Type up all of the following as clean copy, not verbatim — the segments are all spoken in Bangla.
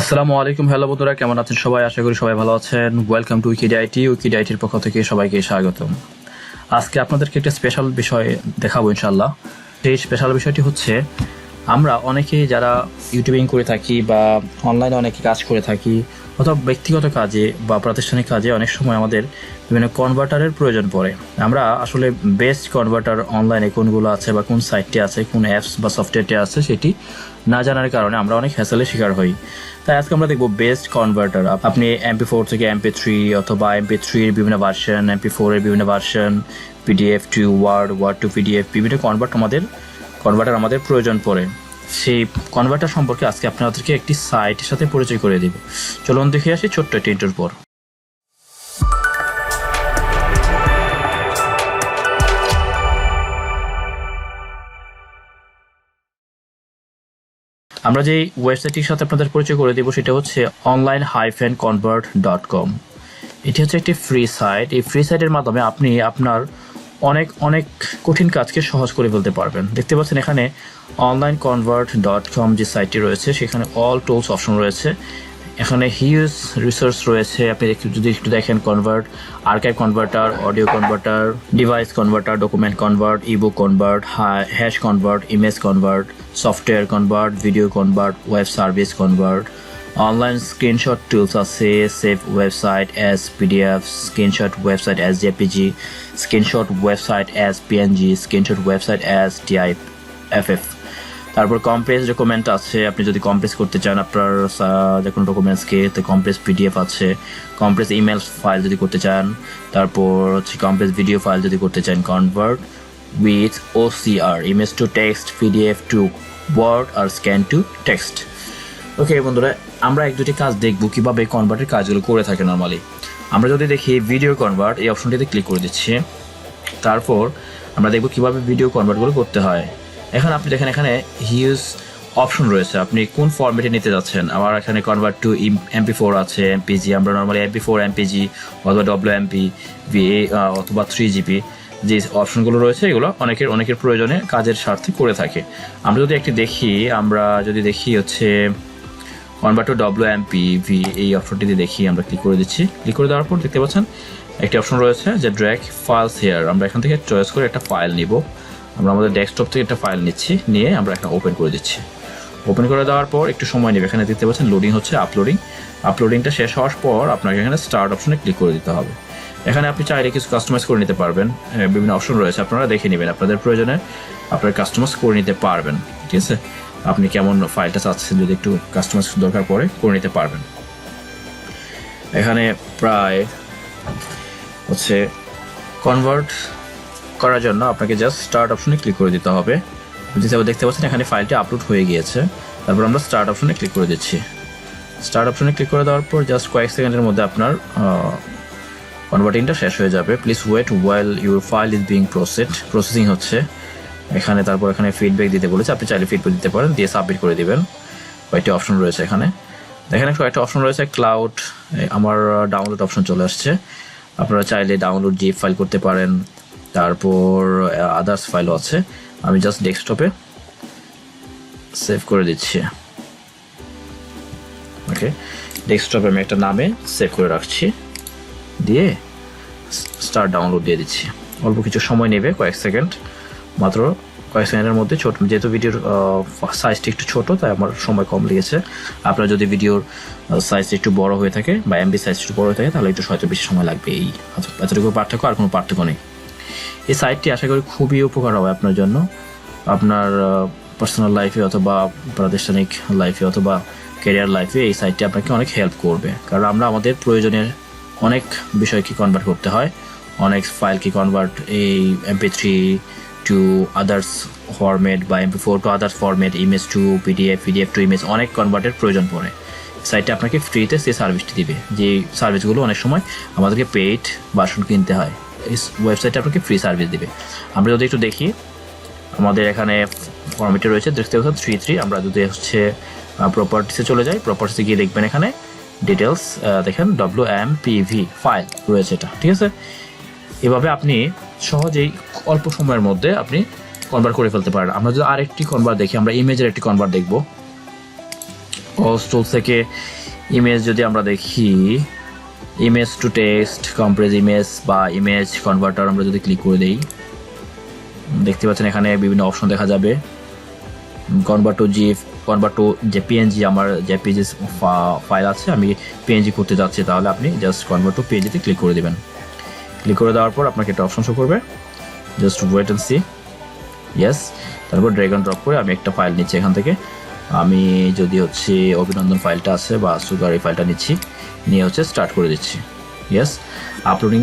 আসসালামু আলাইকুম। হ্যালো বন্ধুরা, কেমন আছেন সবাই? আশা করি সবাই ভালো আছেন। ওয়েলকাম টু উইকিডিআইটির পক্ষ থেকে সবাইকে স্বাগতম। আজকে আপনাদেরকে একটা স্পেশাল বিষয় দেখাবো ইনশাল্লাহ। সেই স্পেশাল বিষয়টি হচ্ছে, আমরা অনেকেই যারা ইউটিউবিং করে থাকি বা অনলাইনে অনেকে কাজ করে থাকি অথবা ব্যক্তিগত কাজে বা প্রাতিষ্ঠানিক কাজে অনেক সময় আমাদের বিভিন্ন কনভার্টারের প্রয়োজন পড়ে। আমরা আসলে বেস্ট কনভার্টার অনলাইনে কোনগুলো আছে বা কোন সাইটটি আছে, কোন অ্যাপস বা সফটওয়্যারটি আছে সেটি না জানার কারণে আমরা অনেক হ্যাসেলের শিকার হই। তাই আজকে আমরা দেখবো বেস্ট কনভার্টার। আপনি MP4 থেকে MP3 অথবা MP3 এর বিভিন্ন ভার্সন, MP4 এর বিভিন্ন version, PDF to word, word to PDF বিভিন্ন কনভার্টার আমাদের প্রয়োজন পড়ে। সেই কনভার্টার সম্পর্কে আজকে আপনাদেরকে একটি সাইটের সাথে পরিচয় করে দিব। চলুন দেখে আসি ছোট্ট একটি ইন্টার পর। আমরা যে ওয়েবসাইটটির সাথে আপনাদের পরিচয় করে দেব সেটা হচ্ছে online-convert.com। এটি হচ্ছে একটি ফ্রি সাইট। এই ফ্রি সাইটের মাধ্যমে আপনি আপনার অনেক কঠিন কাজকে সহজ করে ফেলতে পারবেন। দেখতে পাচ্ছেন এখানে online-convert.com যে সাইটটি রয়েছে সেখানে অল টুলস অপশন রয়েছে। এখানে হিউজ রিসোর্স রয়েছে। আপনি যদি একটু দেখেন, convert, archive converter, audio converter, device converter, document convert, ebook convert, hash convert, image convert, software convert, video convert, web service convert, online screenshot tools আছে, save website as PDF, screenshot website as JPG, screenshot website as PNG, screenshot website as TIFF। তারপর কম্প্রেস ডকুমেন্ট আছে। আপনি যদি কম্প্রেস করতে চান আপনার যে কোনো ডকুমেন্টসকে, তো কম্প্রেস PDF আছে। কম্প্রেস ইমেল ফাইল যদি করতে চান, তারপর হচ্ছে কম্প্রেস ভিডিও ফাইল যদি করতে চান, convert with OCR, image to text, PDF to word আর স্ক্যান টু টেক্সট। ওকে বন্ধুরা, আমরা এক দুটি কাজ দেখবো কীভাবে কনভার্টের কাজগুলো করে থাকে নর্মালি। আমরা যদি দেখি ভিডিও কনভার্ট, এই অপশনটিতে ক্লিক করে দিচ্ছি। তারপর আমরা দেখবো কীভাবে ভিডিও কনভার্টগুলো করতে হয়। এখন আপনি দেখেন এখানে হিউজ অপশন রয়েছে, আপনি কোন ফরম্যাটে নিতে যাচ্ছেন। আমার এখানে কনভার্ট টু MP4 আছে, MPG, আমরা নর্মালি MP4 MPG অথবা WMP VA অথবা 3GB যে অপশনগুলো রয়েছে এগুলো অনেকের প্রয়োজনে কাজের স্বার্থে করে থাকে। আমরা যদি একটি দেখি, হচ্ছে কনভার্ট টু WMPV, এই অপশনটিতে দেখি। আমরা ক্লিক করে দিচ্ছি। ক্লিক করে দেওয়ার পর দেখতে পাচ্ছেন একটি অপশন রয়েছে যে ড্র্যাগ ফাইলস হেয়ার। আমরা এখান থেকে চয়েস করে একটা ফাইল নিব। আমরা আমাদের ডেস্কটপ থেকে একটা ফাইল নিয়ে আমরা এখানে ওপেন করে দিচ্ছি। ওপেন করে দেওয়ার পর একটু সময় নেবে। এখানে দেখতে পাচ্ছেন লোডিং হচ্ছে, আপলোডিংটা শেষ হওয়ার পর আপনাকে এখানে স্টার্ট অপশনে ক্লিক করে দিতে হবে। এখানে আপনি চাইলে কিছু কাস্টমাইজ করে নিতে পারবেন। বিভিন্ন অপশন রয়েছে, আপনারা দেখে নেবেন, আপনাদের প্রয়োজনে আপনারা কাস্টমাইজ করে নিতে পারবেন। ঠিক আছে, আপনি কেমন ফাইলটা চাচ্ছেন যদি একটু কাস্টমাইজ দরকার পড়ে করে নিতে পারবেন। এখানে প্রায় হচ্ছে কনভার্ট করার জন্য আপনাকে জাস্ট স্টার্ট অপশনে ক্লিক করে দিতে হবে। দেখতে পাচ্ছেন এখানে ফাইলটি আপলোড হয়ে গিয়েছে। তারপর আমরা স্টার্ট অপশনে ক্লিক করে দিচ্ছি। স্টার্ট অপশনে ক্লিক করে দেওয়ার পর জাস্ট কয়েক সেকেন্ডের মধ্যে আপনার কনভার্টিংটা শেষ হয়ে যাবে। Please wait while your file is being processing হচ্ছে এখানে। তারপর এখানে ফিডব্যাক দিতে বলেছে, আপনি চাইলে ফিডব্যাক দিতে পারেন, দিয়ে সাবমিট করে দিবেন। কয়েকটি অপশন রয়েছে এখানে দেখেন, কয়েকটা অপশন রয়েছে। ক্লাউড, আমার ডাউনলোড অপশন চলে আসছে। আপনারা চাইলে ডাউনলোড জিপ ফাইল করতে পারেন। তারপর আদার্স ফাইলও আছে। আমি জাস্ট ডেস্কটপে সেভ করে দিচ্ছি। ওকে, ডেস্কটপে আমি একটা নামে সেভ করে রাখছি, দিয়ে স্টার্ট ডাউনলোড দিয়ে দিচ্ছি। অল্প কিছু সময় নেবে, কয়েক সেকেন্ড, মাত্র কয়েক সেকেন্ডের মধ্যে। যেহেতু ভিডিওর সাইজটা একটু ছোট তাই আমার সময় কম লেগেছে। আপনার যদি ভিডিওর সাইজ একটু বড় হয়ে থাকে বা MB সাইজ একটু বড় হয়ে থাকে তাহলে একটু হয়তো বেশি সময় লাগবে। এই এতটুকু পার্থক্য, আর কোনো পার্থক্য নেই। এই সাইটটি আশা করি খুবই উপকার হবে আপনার জন্য, আপনার পার্সোনাল লাইফে অথবা প্রাতিষ্ঠানিক লাইফে অথবা ক্যারিয়ার লাইফে এই সাইটটি আপনাকে অনেক হেল্প করবে। কারণ আমরা আমাদের প্রয়োজনের অনেক বিষয়কে কনভার্ট করতে হয়, অনেক ফাইলকে কনভার্ট এই MP3 টু আদার্স ফরম্যাট বা MP4 to others format, image to PDF to image, অনেক কনভার্টের প্রয়োজন পড়ে। সাইটটা আপনাকে ফ্রিতে সেই সার্ভিসটি দিবে। যে সার্ভিসগুলো অনেক সময় আমাদেরকে পেইড ভার্সন কিনতে হয়, এই ওয়েবসাইটটা আপনাকে ফ্রি সার্ভিস দিবে। আমরা যদি একটু দেখি, আমাদের এখানে ফরম্যাটে রয়েছে দেখতে পাচ্ছেন 3.3। আমরা যদি হচ্ছে প্রপার্টিসে চলে যাই, প্রপার্টিসে গিয়ে দেখবেন এখানে ডিটেলস দেখেন WMPV ফাইল রয়েছে এটা। ঠিক আছে, এভাবে আপনি সহজেই অল্প সময়ের মধ্যে আপনি কনভার্ট করে ফেলতে পারেন। আমরা যদি আরেকটি কনভার্ট দেখি, আমরা ইমেজের একটি কনভার্ট দেখব। অল টুলস থেকে ইমেজ যদি আমরা দেখি, image to text, compress image বা ইমেজ কনভার্টার আমরা যদি ক্লিক করে দিই, দেখতে পাচ্ছেন এখানে বিভিন্ন অপশন দেখা যাবে। Convert to zip, convert to যে পিএনজি, আমার যে পিএনজি ফাইল আছে আমি পিএনজি করতে যাচ্ছি, তাহলে আপনি জাস্ট কনভার্ট টু পিএনজিতে ক্লিক করে দেবেন। ক্লিক করে দেওয়ার পর আপনাকে একটা অপশন শো করবে, just wait and see. Yes, তারপর ড্র্যাগ অ্যান্ড ড্রপ করে আমি একটা ফাইল নিচ্ছি এখান থেকে। আমি যদি হচ্ছে অভিনন্দন ফাইলটা আছে বা সুগার এই ফাইলটা নিচ্ছি, নিয়ে হচ্ছে স্টার্ট করে দিচ্ছি। Yes, uploading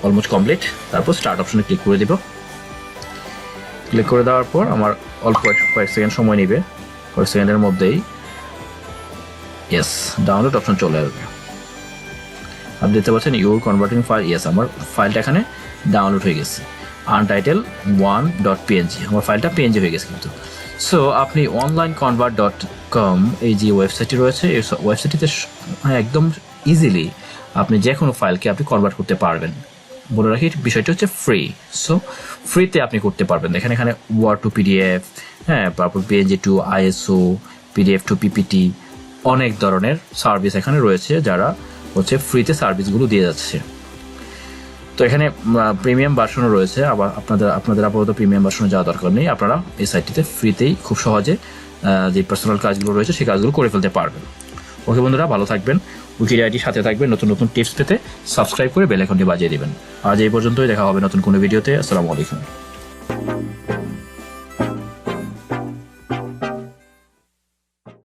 almost complete. তারপর স্টার্ট অপশনে ক্লিক করে দিব। ক্লিক করে দেওয়ার পর আমার অল্প কয়েক সেকেন্ড সময় নেবে, কয়েক সেকেন্ডের মধ্যেই ইয়েস ডাউনলোড অপশন চলে আসবে। আপনি দেখতে পাচ্ছেন ইউর কনভার্টিং ফাইল। ইয়েস, আমার ফাইলটা এখানে ডাউনলোড হয়ে গেছে, untitled1.png, আমার ফাইলটা পিএনজি হয়ে গেছে কিন্তু। সো আপনি onlineconvert.com এই যে ওয়েবসাইটটি রয়েছে, এই ওয়েবসাইটটিতে একদম ইজিলি আপনি যে কোনো ফাইলকে আপনি কনভার্ট করতে পারবেন। বলে রাখি বিষয়টি হচ্ছে ফ্রি। সো ফ্রিতে আপনি করতে পারবেন। দেখেন এখানে ওয়ার্ড টু পিডিএফ, হ্যাঁ, তারপর PNG to ISO, PDF to PPT, অনেক ধরনের সার্ভিস এখানে রয়েছে যারা হচ্ছে ফ্রিতে সার্ভিসগুলো দিয়ে যাচ্ছে। তো এখানে প্রিমিয়াম ভার্সনও রয়েছে, আবার আপনাদের আপাতত প্রিমিয়াম ভার্সনে যাওয়া দরকার নেই। আপনারা এই সাইটটিতে ফ্রিতেই খুব সহজে যে পার্সোনাল কাজগুলো রয়েছে সেই কাজগুলো করে ফেলতে পারবেন। ওকে বন্ধুরা, ভালো থাকবেন, উইকির আইডির সাথে থাকবেন। নতুন নতুন টিপস পেতে সাবস্ক্রাইব করে বেল আইকনটি বাজিয়ে দিবেন। আজ এই পর্যন্তই, দেখা হবে নতুন কোনো ভিডিওতে। আসসালামু আলাইকুম।